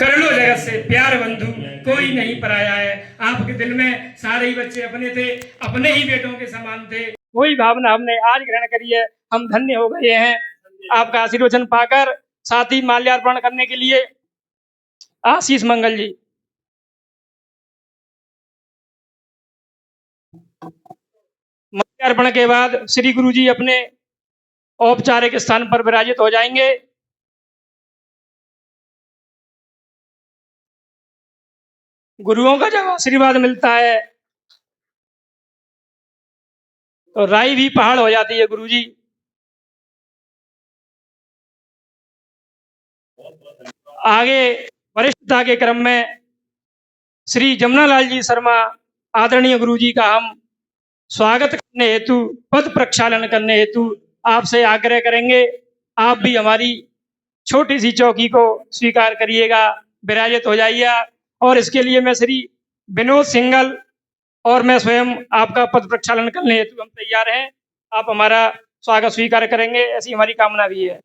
करोड़ों जगत से प्यार बंधु कोई नहीं पराया है। आपके दिल में सारे ही बच्चे अपने थे, अपने ही बेटों के समान थे। वही भावना हमने आज ग्रहण करी है। हम धन्य हो गए हैं आपका आशीर्वचन पाकर। साथ ही माल्यार्पण करने के लिए आशीष मंगल जी। माल्यार्पण के बाद श्री गुरु जी अपने औपचारिक स्थान पर विराजित हो जाएंगे। गुरुओं का जब आशीर्वाद मिलता है तो राई भी पहाड़ हो जाती है। गुरु जी आगे वरिष्ठता के क्रम में श्री जमुनालाल जी शर्मा आदरणीय गुरु जी का हम स्वागत करने हेतु, पद प्रक्षालन करने हेतु आपसे आग्रह करेंगे। आप भी हमारी छोटी सी चौकी को स्वीकार करिएगा, विराजित हो जाइए। और इसके लिए मैं श्री विनोद सिंघल और मैं स्वयं आपका पद प्रक्षालन करने हेतु हम तैयार हैं। आप हमारा स्वागत स्वीकार करेंगे, ऐसी हमारी कामना भी है।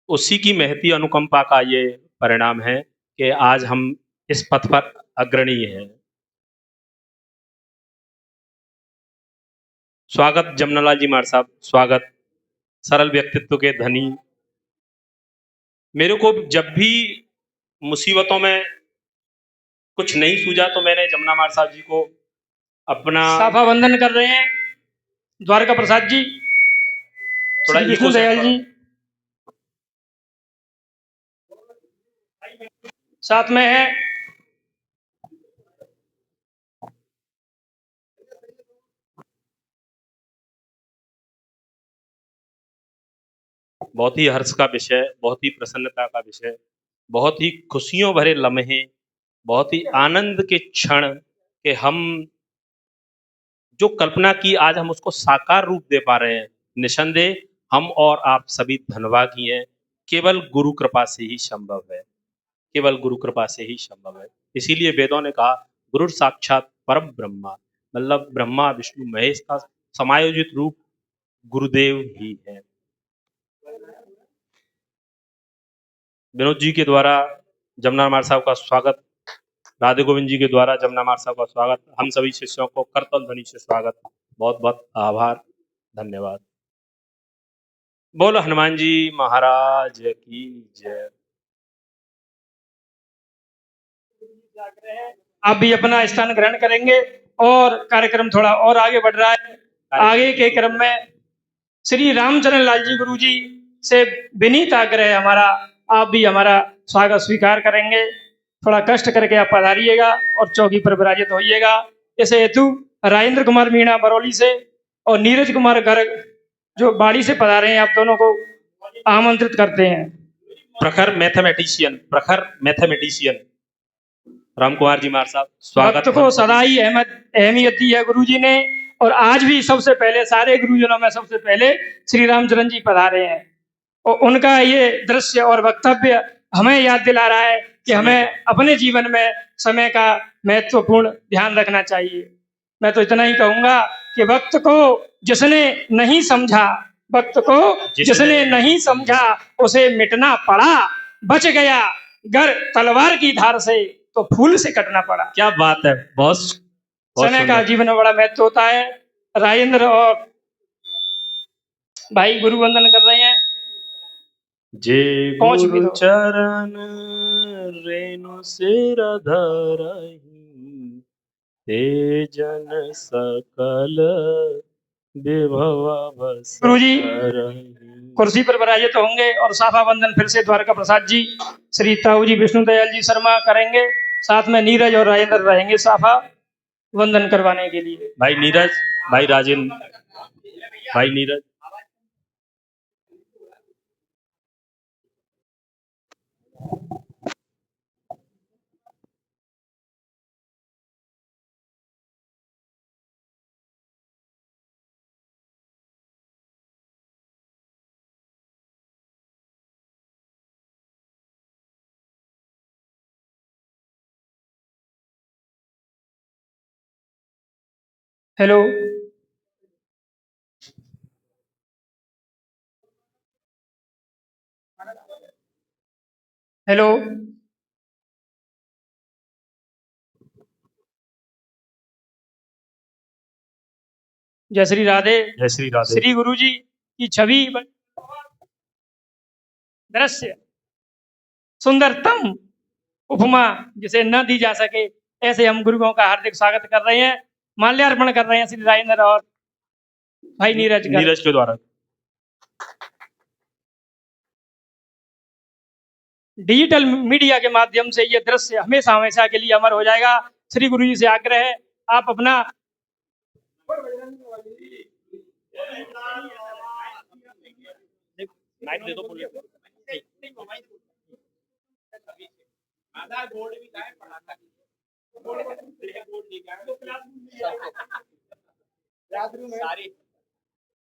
उसी की महती अनुकंपा का ये परिणाम है कि आज हम इस पथ पर अग्रणी हैं। स्वागत जमुनालाल जी मार साहब, स्वागत। सरल व्यक्तित्व के धनी। मेरे को जब भी मुसीबतों में कुछ नहीं सूझा तो मैंने जमुना मार साहब जी को अपना साफा वंदन कर रहे हैं द्वारका प्रसाद जी, थोड़ा विष्णु दयाल जी साथ में है। बहुत ही हर्ष का विषय, बहुत ही प्रसन्नता का विषय, बहुत ही खुशियों भरे लम्हे, बहुत ही आनंद के क्षण कि हम जो कल्पना की आज हम उसको साकार रूप दे पा रहे हैं। निसंदेह हम और आप सभी धन्यवादी हैं। केवल गुरु कृपा से ही संभव है, केवल गुरु कृपा से ही संभव है। इसीलिए वेदों ने कहा गुरु साक्षात परम ब्रह्मा, मतलब ब्रह्मा विष्णु महेश का समायोजित रूप गुरुदेव ही है। विनोद जी के द्वारा जमुना मार साहब का स्वागत, राधे गोविंद जी के द्वारा जमुना मार साहब का स्वागत, हम सभी शिष्यों को करतल ध्वनि से स्वागत। बहुत बहुत आभार, धन्यवाद। बोलो हनुमान जी महाराज की जय। आप भी अपना स्थान ग्रहण करेंगे और कार्यक्रम थोड़ा और आगे बढ़ रहा है। आगे के क्रम में श्री रामचरण लाल जी गुरु जी से विनीत आग्रह है हमारा, आप भी हमारा स्वागत स्वीकार करेंगे। थोड़ा कष्ट करके आप पधारिएगा और चौकी पर विराजित होइएगा। इस हेतु राजेंद्र कुमार मीणा बरौली से और नीरज कुमार गर्ग जो बाड़ी से पधारे हैं, आप दोनों को आमंत्रित करते हैं। प्रखर मैथमेटिशियन राम कुमार जी मार साहब, स्वागत। वक्त को सदा ही अहमियत दी है गुरु जी ने, और आज भी सबसे पहले सारे गुरुजनों में सबसे पहले श्री रामचरण जी पधारे हैं। और उनका ये दृश्य और वक्तव्य हमें याद दिला रहा है कि हमें अपने जीवन में समय का महत्वपूर्ण ध्यान रखना चाहिए। मैं तो इतना ही कहूंगा कि वक्त को जिसने नहीं समझा, वक्त को जिसने नहीं समझा उसे मिटना पड़ा, बच गया गर तलवार की धार से तो फूल से कटना पड़ा। क्या बात है, बहुत समय का जीवन में बड़ा महत्व होता है। राजेंद्र और भाई गुरु वंदन कर रहे हैं। जे गुरु चरण रेणु सिर धरहि, ते जन सकल विभव बस गुरु जी करहि। कुर्सी पर विराजित होंगे और साफा बंधन फिर से द्वारका प्रसाद जी, श्री ताऊ जी विष्णु दयाल जी शर्मा करेंगे। साथ में नीरज और राजेंद्र रहेंगे साफा वंदन करवाने के लिए। भाई नीरज, भाई राजेंद्र, भाई नीरज। हेलो, हेलो, जय श्री राधे। जय श्री राधे। श्री गुरु जी की छवि दृश्य सुंदरतम उपमा जिसे न दी जा सके, ऐसे हम गुरुओं का हार्दिक स्वागत कर रहे हैं, माल्यार्पण कर रहे हैं श्री राजेंद्र और भाई नीरज के द्वारा। डिजिटल मीडिया के माध्यम से ये दृश्य हमेशा हमेशा के लिए अमर हो जाएगा। श्री गुरु जी से आग्रह है, आप अपना माइक दे दो पुलिस।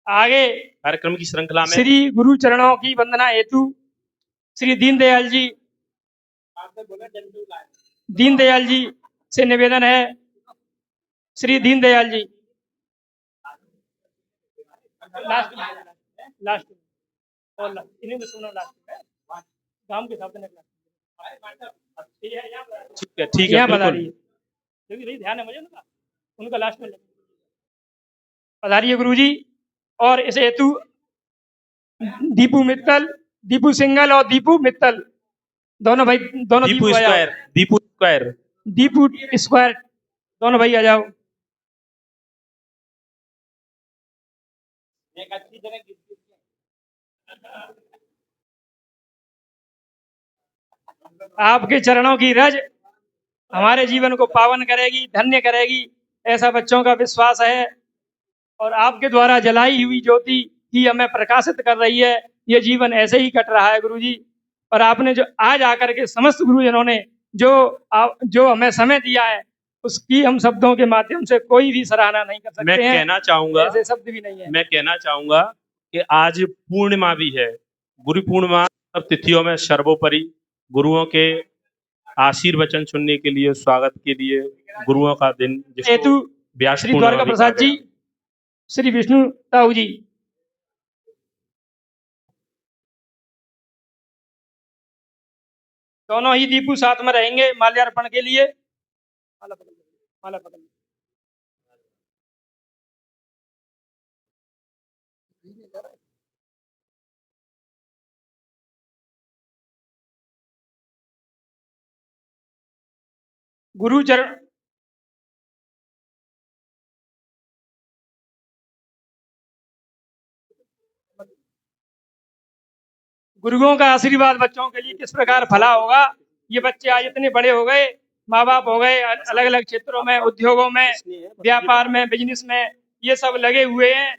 आगे कार्यक्रम की श्रृंखला में श्री गुरु चरणों की वंदना हेतु श्री दीनदयाल जी से निवेदन है। श्री दीनदयाल जी लास्ट और इन्हीं में सुनो लास्ट में गांव के साथ में ठीक है यहाँ बता बिल्कुल। रही है, क्योंकि नहीं ध्यान है मुझे उनका लास्ट में पधारिए गुरु जी। और इस हेतु दीपू मित्तल, दीपू सिंगल और दीपू मित्तल दोनों भाई, दोनों Deepu square, Deepu square, Deepu square दोनों भाई आ जाओ। आपके चरणों की रज हमारे जीवन को पावन करेगी, धन्य करेगी, ऐसा बच्चों का विश्वास है। और आपके द्वारा जलाई हुई ज्योति ही हमें प्रकाशित कर रही है। ये जीवन ऐसे ही कट रहा है गुरुजी। और आपने जो आज आकर के समस्त गुरुजनों ने जो हमें समय दिया है, उसकी हम शब्दों के माध्यम से कोई भी सराहना नहीं कर सकते मैं हैं। कहना चाहूंगा, ऐसे शब्द भी नहीं है। मैं कहना चाहूंगा कि आज पूर्णिमा भी है। गुरु पूर्णिमा सब तिथियों में सर्वोपरि गुरुओं के आशीर्वचन सुनने के लिए, स्वागत के लिए, गुरुओं का दिन हेतु व्यास श्री द्वारका प्रसाद जी, श्री विष्णु ताऊ जी, दोनों ही दीपू साथ में रहेंगे माल्यार्पण के लिए। माला पकड़, माला पकड़। गुरु चरण गुरुओं का आशीर्वाद बच्चों के लिए किस प्रकार फला होगा। ये बच्चे आज इतने बड़े हो गए, माँ बाप हो गए, अलग अलग क्षेत्रों में, उद्योगों में, व्यापार में, बिजनेस में ये सब लगे हुए हैं।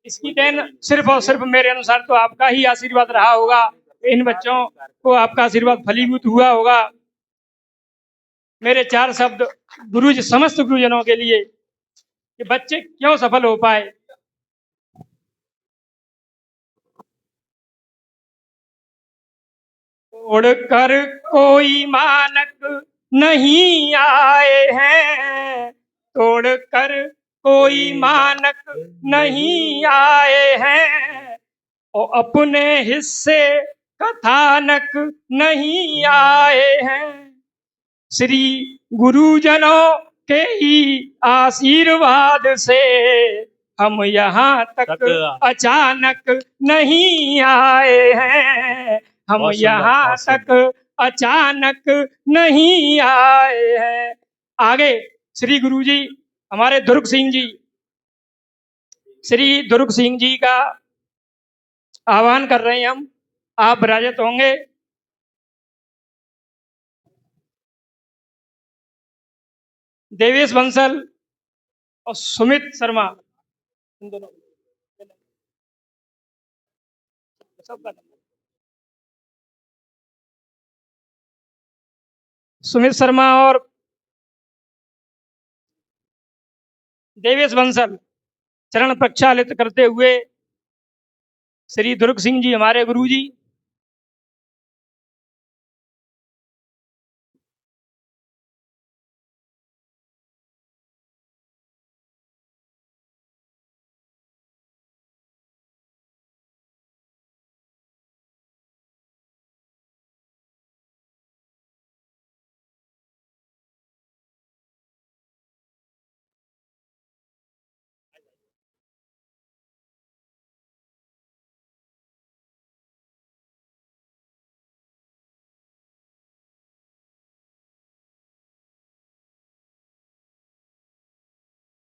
इसकी देन सिर्फ और सिर्फ मेरे अनुसार तो आपका ही आशीर्वाद रहा होगा। इन बच्चों को आपका आशीर्वाद फलीभूत हुआ होगा। मेरे चार शब्द गुरु जी समस्त गुरुजनों के लिए कि बच्चे क्यों सफल हो पाए। उड़कर कोई मानक नहीं आए हैं, तोड़कर कोई मानक नहीं आए हैं, और अपने हिस्से कथानक नहीं आए हैं। श्री गुरुजनों के ही आशीर्वाद से हम यहाँ तक अचानक नहीं आए हैं, हम यहाँ तक अचानक नहीं आए हैं। आगे श्री गुरु जी हमारे दुर्ग सिंह जी, श्री दुर्ग सिंह जी का आह्वान कर रहे हैं हम, आप विराजित होंगे। देवेश बंसल और सुमित शर्मा, इन दोनों सबका सुमित शर्मा और देवेश बंसल चरण प्रक्षालित करते हुए श्री दुर्ग सिंह जी हमारे गुरु जी।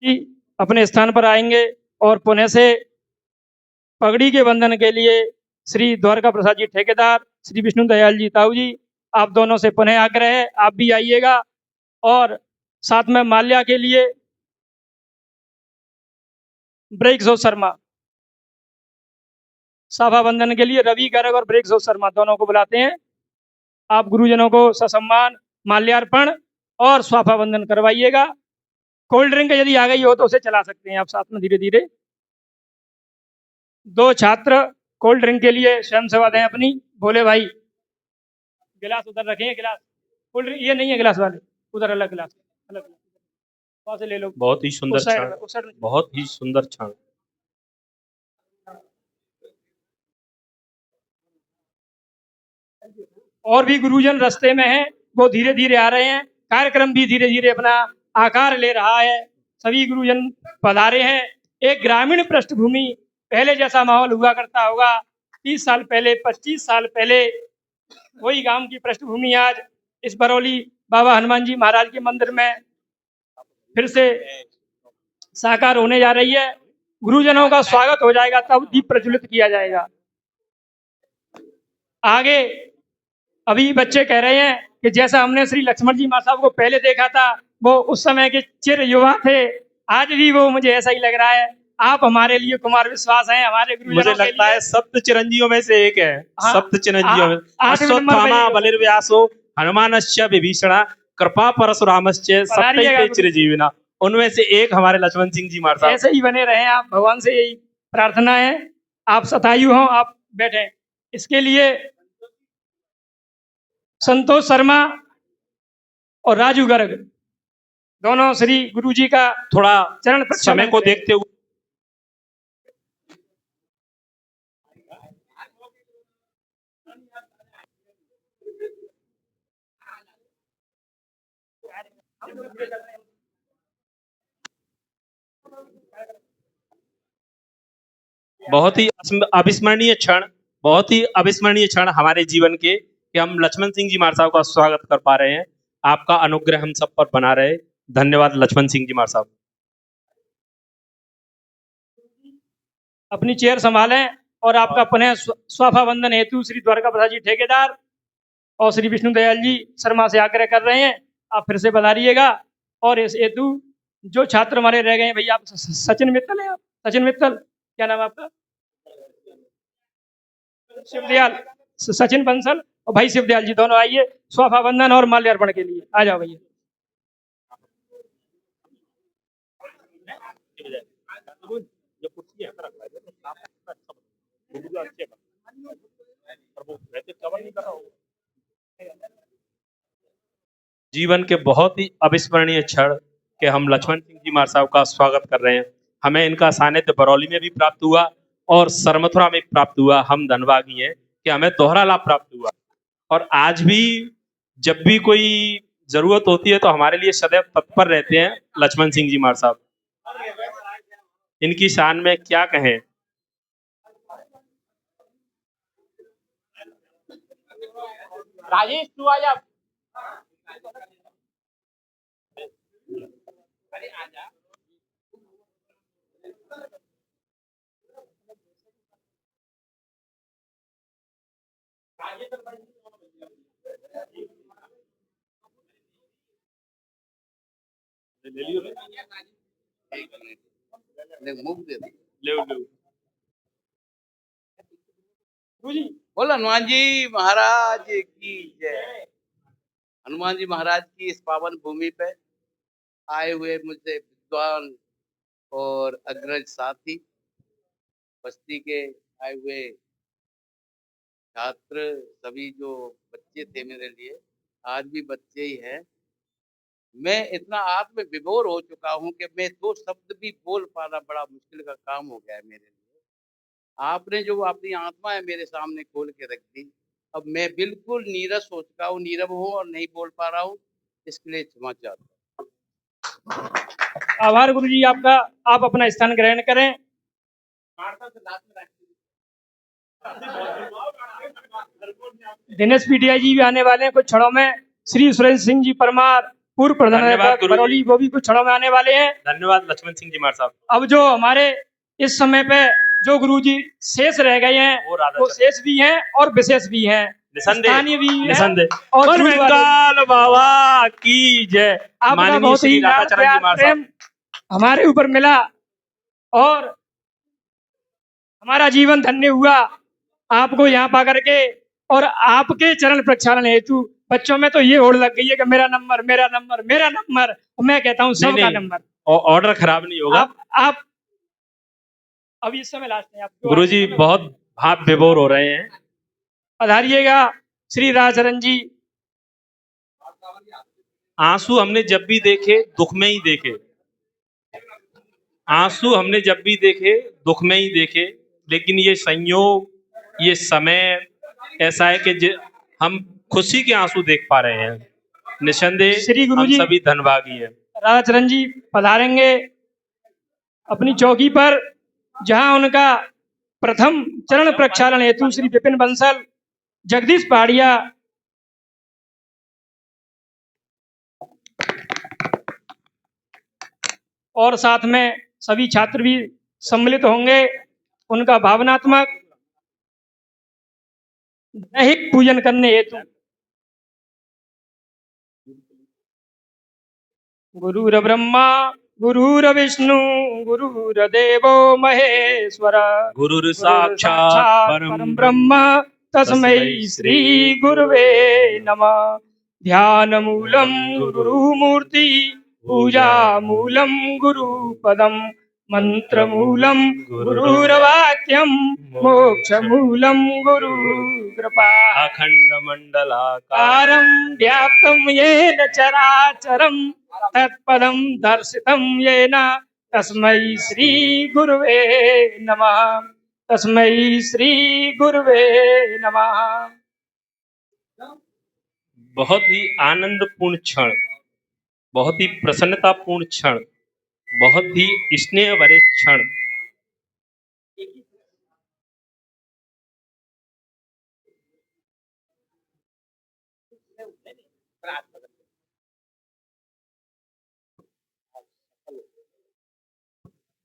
जी अपने स्थान पर आएंगे और पुणे से पगड़ी के बंधन के लिए श्री द्वारका प्रसाद जी ठेकेदार, श्री विष्णु दयाल जी ताऊ जी, आप दोनों से पुनः आग्रह है आप भी आइएगा। और साथ में माल्या के लिए ब्रेक्सो शर्मा, साफा बंधन के लिए रवि गर्ग और ब्रेक्सो शर्मा दोनों को बुलाते हैं। आप गुरुजनों को ससम्मान माल्यार्पण और स्वाफा बंधन करवाइएगा। कोल्ड ड्रिंक यदि आ गई हो तो उसे चला सकते हैं आप साथ में धीरे धीरे। दो छात्र कोल्ड ड्रिंक के लिए स्वयं सेवा दें अपनी। बोले भाई गिलास उधर रखें, गिलास कोल्ड ड्रिंक ये नहीं है गिलास वाले, उधर अलग गिलास, अलग वहां से ले लो। बहुत ही सुंदर उस साइड क्षण, में, उस साइड में। बहुत ही सुंदर क्षण। और भी गुरुजन रास्ते में हैं, वो धीरे धीरे आ रहे हैं। कार्यक्रम भी धीरे धीरे अपना आकार ले रहा है। सभी गुरुजन पधारे हैं। एक ग्रामीण पृष्ठभूमि, पहले जैसा माहौल हुआ करता होगा 30 साल पहले, 25 साल पहले, वही गांव की पृष्ठभूमि आज इस बरौली बाबा हनुमान जी महाराज के मंदिर में फिर से साकार होने जा रही है। गुरुजनों का स्वागत हो जाएगा तब दीप प्रज्वलित किया जाएगा। आगे अभी बच्चे कह रहे हैं कि जैसा हमने श्री लक्ष्मण जी महाराज को पहले देखा था, वो उस समय के चिर युवा थे, आज भी वो मुझे ऐसा ही लग रहा है। आप हमारे लिए कुमार विश्वास हैं, हमारे गुरुजनों मुझे के लगता लिए। है सप्त चिरंजीवियों में से एक है। हाँ, सप्त चिरंजीवियों में 8 नंबर पे अश्वत्थामा ये बलिर्व्यासो हनुमानश्च विभीषणा कृपा परशुरामश्च पधारिएगा सप्तैते गुरु। चिरजीविना। उनमें से एक हमारे लक्ष्मण सिंह जी महाराज साहब। ऐसे ही बने रहें आप, भगवान से यही प्रार्थना है। आप शतायु हों, आप बैठें। इसके लिए संतोष शर्मा और राजू गर्ग दोनों श्री गुरु जी का थोड़ा चरण समय प्रक्षालन को करें। देखते हुए बहुत ही अविस्मरणीय क्षण, बहुत ही अविस्मरणीय क्षण हमारे जीवन के, कि हम लक्ष्मण सिंह जी महाराज साहब का स्वागत कर पा रहे हैं। आपका अनुग्रह हम सब पर बना रहे। धन्यवाद लक्ष्मण सिंह जी महाराज साहब। अपनी चेयर संभालें और आपका पुनः स्वाफा बंधन हेतु श्री द्वारका प्रसाद जी ठेकेदार और श्री विष्णु दयाल जी शर्मा से आग्रह कर रहे हैं, आप फिर से बधारिएगा। और इस हेतु जो छात्र हमारे रह गए हैं, भैया आप सचिन मित्तल है, आप सचिन मित्तल, क्या नाम है आपका? शिवदयाल, सचिन बंसल और भाई शिवदयाल जी दोनों आइए स्वाफा बंधन और माल्यार्पण के लिए। आ जाओ भैया। जीवन के बहुत ही अविस्मरणीय क्षण के हम लक्ष्मण सिंह जी महाराज साहब का स्वागत कर रहे हैं। हमें इनका सानिध्य बरौली में भी प्राप्त हुआ और सरमथुरा में प्राप्त हुआ। हम धन्यवादी हैं कि हमें दोहरा लाभ प्राप्त हुआ। और आज भी जब भी कोई जरूरत होती है तो हमारे लिए सदैव तत्पर रहते हैं लक्ष्मण सिंह जी महाराज साहब। इनकी शान में क्या कहें। राजेश तू आ जा। बोलो हनुमान जी महाराज की जय। हनुमान जी महाराज की इस पावन भूमि पे आए हुए मुझसे विद्वान और अग्रज साथी, बस्ती के आए हुए छात्र, सभी जो बच्चे थे मेरे लिए, आज भी बच्चे ही हैं। मैं इतना आत्म विभोर हो चुका हूं कि मैं दो शब्द भी बोल पाना बड़ा मुश्किल का काम हो गया है मेरे लिए। आपने जो अपनी आत्मा है मेरे सामने खोल के रख दी, अब मैं बिल्कुल नीरस हो चुका हूँ, नीरव हूँ और नहीं बोल पा रहा हूँ, इसके लिए क्षमा चाहता हूँ। आभार गुरु जी आपका। आप अपना स्थान ग्रहण करें। दिनेश पीटिया जी भी आने वाले हैं कुछ क्षणों में। श्री सुरेंद्र सिंह जी परमार, पूर्व धन्यवाद प्रधानाध्यापक गुरु जी। बरौली, वो भी कुछ क्षणों में आने वाले हैं। धन्यवाद लक्ष्मण सिंह जी मार साहब। अब जो हमारे इस समय पे जो गुरुजी शेष रह गए हैं, वो राधा वो चरण। शेष भी हैं और विशेष भी हैं, निसंदेह, स्थानीय भी हैं निसंदेह। और बोल दूर वाले। बंगाल बाबा की जय। आपका माननीय बहुत श्री ही राधा लाड चरण जी प्यार मार साहब। प्रेम हमारे ऊपर मिला और हमारा जीवन धन्य हुआ आपको यहाँ पा करके। और आपके चरण प्रक्षालन हेतु बच्चों में तो ये होड़ लग गई है कि मेरा नंबर, मेरा नंबर, मेरा नंबर। और मैं कहता हूँ सबका नहीं, नंबर। ऑर्डर खराब नहीं होगा। आप अब इस समय लास्ट है आपको। गुरु जी बहुत भाव विभोर हो रहे हैं। पधारिएगा श्री राजचरण जी। आंसू हमने जब भी देखे दुख में ही देखे, आंसू हमने जब भी देखे दुख में ही देखे, लेकिन ये संयोग, ये समय ऐसा है कि हम खुशी के आंसू देख पा रहे हैं। निसंदेह श्री गुरु हम जी सभी धनभागी हैं। राजचरण जी पधारेंगे अपनी चौकी पर, जहां उनका प्रथम चरण प्रक्षालन हेतु श्री विपिन बंसल, जगदीश पहाड़िया और साथ में सभी छात्र भी सम्मिलित होंगे। उनका भावनात्मक दैहिक पूजन करने हेतु। गुरुर ब्रह्मा गुरुर्विष्णु गुरुर्देवो महेश्वर, गुरुर साक्षात् परम ब्रह्म तस्मै श्री गुरुवे नमः। ध्यान मूलम गुरुमूर्ति, पूजा मूलम गुरुपदम, मंत्र मूलम गुरुर्वाक्यम, मोक्ष मूलम गुरु कृपा। अखंड मंडलाकार कारं व्याप्तं येन चराचरं, तत्पदं दर्शितं येन, तस्मै श्री गुरुवे नमः। तस्मै श्री गुरुवे नमः। बहुत ही आनंदपूर्ण क्षण, बहुत ही प्रसन्नतापूर्ण क्षण, बहुत ही स्नेह भरे क्षण।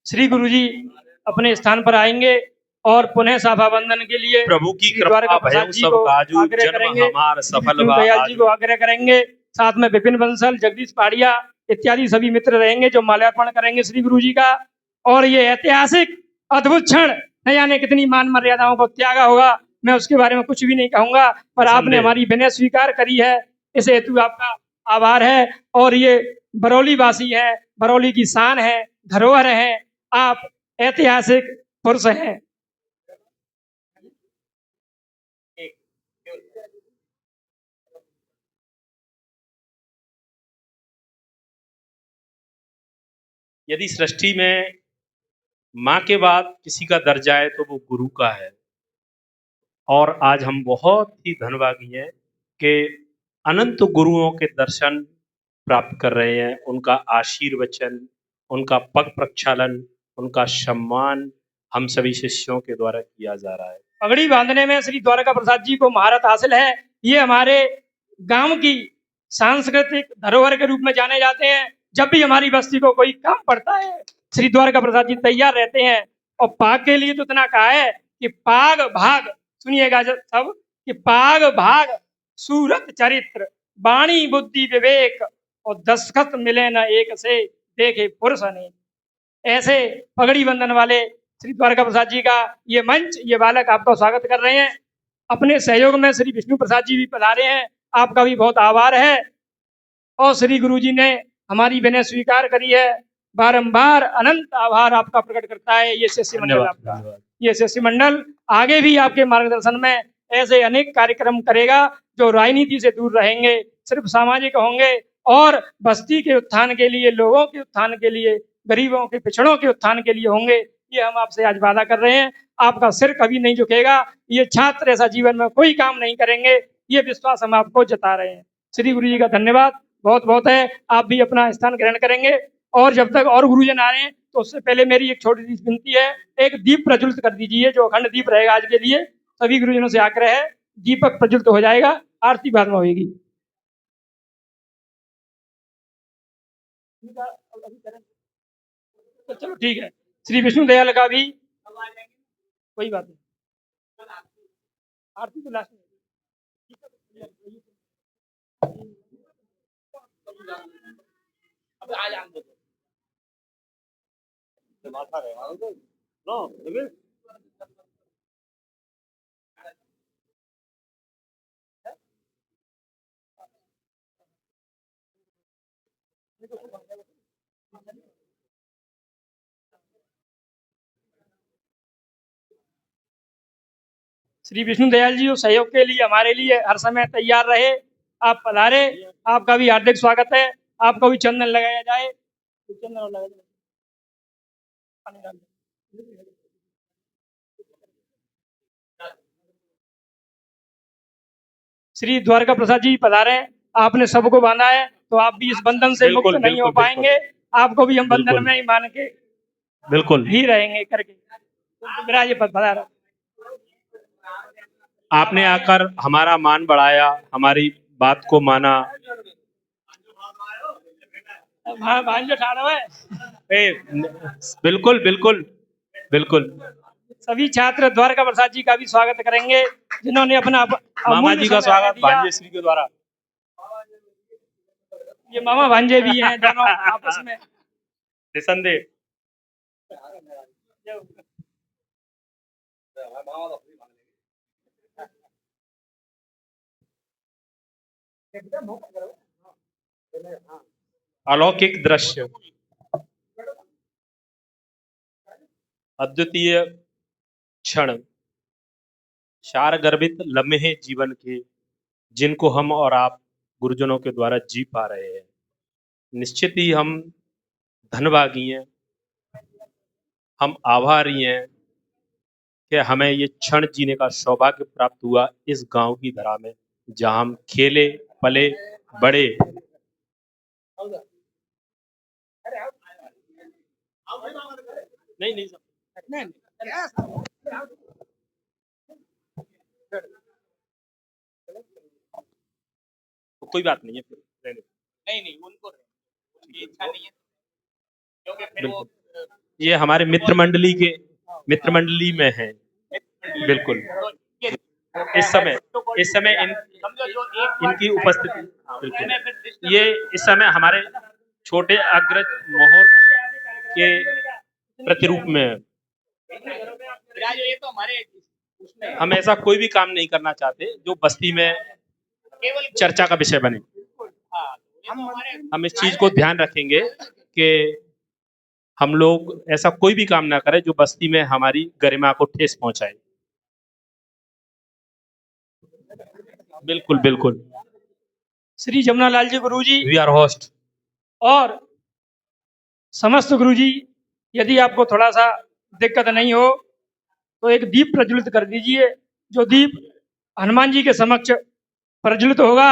श्री गुरु जी अपने स्थान पर आएंगे और पुनः सभा बंदन के लिए प्रभु की श्री कृपा द्वारका प्रसाद भयं जी सब को काजू, आग्रह जन्म करेंगे। हमार श्री सफल विष्णु बा दयाल जी आजू। को आग्रह करेंगे। साथ में विपिन बंसल, जगदीश पहाड़िया इत्यादि सभी मित्र रहेंगे जो माल्यार्पण करेंगे श्री गुरु जी का। और ये ऐतिहासिक अद्भुत क्षण, न जाने कितनी मान मर्यादाओं को त्यागा होगा, मैं उसके बारे में कुछ भी नहीं कहूंगा, पर आपने हमारी विनय स्वीकार करी है, इस हेतु आपका आभार है। और ये बरौली वासी है, बरौली की शान है, धरोहर है, आप ऐतिहासिक पुरुष हैं। यदि सृष्टि में माँ के बाद किसी का दर्जा है तो वो गुरु का है। और आज हम बहुत ही धन्यवादी हैं कि अनंत गुरुओं के दर्शन प्राप्त कर रहे हैं, उनका आशीर्वचन, उनका पग प्रक्षालन, उनका सम्मान हम सभी शिष्यों के द्वारा किया जा रहा है। पगड़ी बांधने में श्री द्वारका प्रसाद जी को महारत हासिल है। ये हमारे गांव की सांस्कृतिक धरोहर के रूप में जाने जाते हैं। जब भी हमारी बस्ती को कोई काम पड़ता है, श्री द्वारका प्रसाद जी तैयार रहते हैं। और पाग के लिए तो इतना कहा है कि पाग भाग सुनिएगा सब, कि पाग भाग सूरत चरित्र वाणी बुद्धि विवेक और दस्तखत मिले न एक से देखे पुरुष अनेक। ऐसे पगड़ी बंधन वाले श्री द्वारका प्रसाद जी का ये मंच, ये बालक आपका स्वागत कर रहे हैं। अपने सहयोग में श्री विष्णु प्रसाद जी भी पधारे हैं, आपका भी बहुत आभार है। और श्री गुरु जी ने हमारी विनय स्वीकार करी है, बारंबार अनंत आभार आपका प्रकट करता है ये शिष्य मंडल धन्यवाद आपका। धन्यवाद। ये शिष्य मंडल आगे भी आपके मार्गदर्शन में ऐसे अनेक कार्यक्रम करेगा जो राजनीति से दूर रहेंगे, सिर्फ सामाजिक होंगे और बस्ती के उत्थान के लिए, लोगों के उत्थान के लिए, गरीबों के पिछड़ों के उत्थान के लिए होंगे। ये हम आपसे आज वादा कर रहे हैं, आपका सिर कभी नहीं झुकेगा। ये छात्र ऐसा जीवन में कोई काम नहीं करेंगे, ये विश्वास हम आपको जता रहे हैं। श्री गुरु जी का धन्यवाद बहुत बहुत है। आप भी अपना स्थान ग्रहण करेंगे और जब तक और गुरुजन आ रहे हैं तो उससे पहले मेरी एक छोटी सी विनती है, एक दीप प्रज्वलित कर दीजिए जो अखंड दीप रहेगा आज के लिए। सभी गुरुजनों से आग्रह है, दीपक प्रज्वलित हो जाएगा, आरती बाद में होगी। तो चलो ठीक है, श्री विष्णु दयाल का भी कोई बात नहीं, आरती तो लास्ट में अब आ जान दो माथा रहे नो देखिए श्री विष्णु दयाल जी सहयोग के लिए हमारे लिए हर समय तैयार रहे। आप पधारे, आपका भी हार्दिक स्वागत है। आपको भी चंदन लगाया जाए, चंदन और लगाया जाए। पानी डाल दो। श्री द्वारका प्रसाद जी पधारे, आपने सबको बांधा है तो आप भी इस बंधन से मुक्त बिल्कुल, नहीं हो बिल्कुल, पाएंगे। आपको भी हम बंधन बिल्कुल। में ही मान के बिल्कुल, ही रहेंगे करके। तो मेरा ये पद पधारा, आपने आकर हमारा मान बढ़ाया, हमारी बात को माना। भांजो ठाड़ो है। बिल्कुल बिल्कुल बिल्कुल। सभी छात्र द्वारका प्रसाद जी का भी स्वागत करेंगे जिन्होंने अपना मामा अमूल्य जी का समय स्वागत दिया। भांजे श्री के द्वारा। ये मामा भांजे भी हैं दोनों आपस में। निसंदेह। अलौकिक दृश्य, अद्वितीय क्षण, शार गर्भित लम्हे जीवन के, जिनको हम और आप गुरुजनों के द्वारा जी पा रहे हैं। निश्चित ही हम धनभागी हैं, हम आभारी हैं कि हमें ये क्षण जीने का सौभाग्य प्राप्त हुआ इस गांव की धरा में, जहां हम खेले पले बड़े। नहीं नहीं तो कोई बात नहीं है, फिर रहने दो। नहीं उनको उनकी इच्छा नहीं है क्योंकि फिर वो ये हमारे मित्र मंडली में है। बिल्कुल, इस समय इनकी उपस्थिति बिल्कुल। ये इस समय हमारे छोटे अग्रज मोहर के प्रतिरूप में है। ये तो हमारे उसमें हम ऐसा कोई भी काम नहीं करना चाहते जो बस्ती में केवल चर्चा का विषय बने। हम इस चीज को ध्यान रखेंगे कि हम लोग ऐसा कोई भी काम ना करें जो बस्ती में हमारी गरिमा को ठेस पहुंचाए। बिल्कुल बिल्कुल। श्री जमुनालाल जी गुरु जी वी आर होस्ट। और समस्त गुरु जी, यदि आपको थोड़ा सा दिक्कत नहीं हो तो एक दीप प्रज्वलित कर दीजिए, जो दीप हनुमान जी के समक्ष प्रज्वलित होगा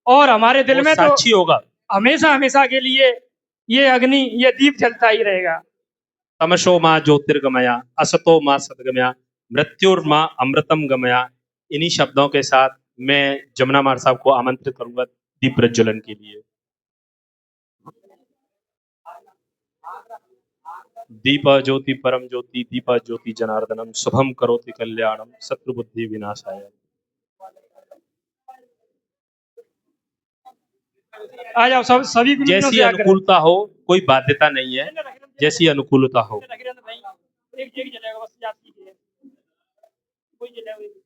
और हमारे दिल में तो साक्षी होगा, हमेशा हमेशा के लिए ये अग्नि, ये दीप जलता ही रहेगा। तमसो माँ ज्योतिर्गमया, असतो माँ सद्गमया, मृत्युर्माँ अमृतम गमया। इन्हीं शब्दों के साथ मैं जमुना मार साहब को आमंत्रित करूंगा दीप प्रज्वलन के लिए। दीपा ज्योति परम ज्योति, दीपा ज्योति जनार्दनम, शुभम करोति कल्याणम, शत्रु बुद्धि विनाशाय। आ जाओ, सब सभी गुरुजनों जैसी से आग्रह है। अनुकूलता हो, कोई बाध्यता नहीं है, जैसी अनुकूलता हो। एक जलेगा बस, कोई जलेगा।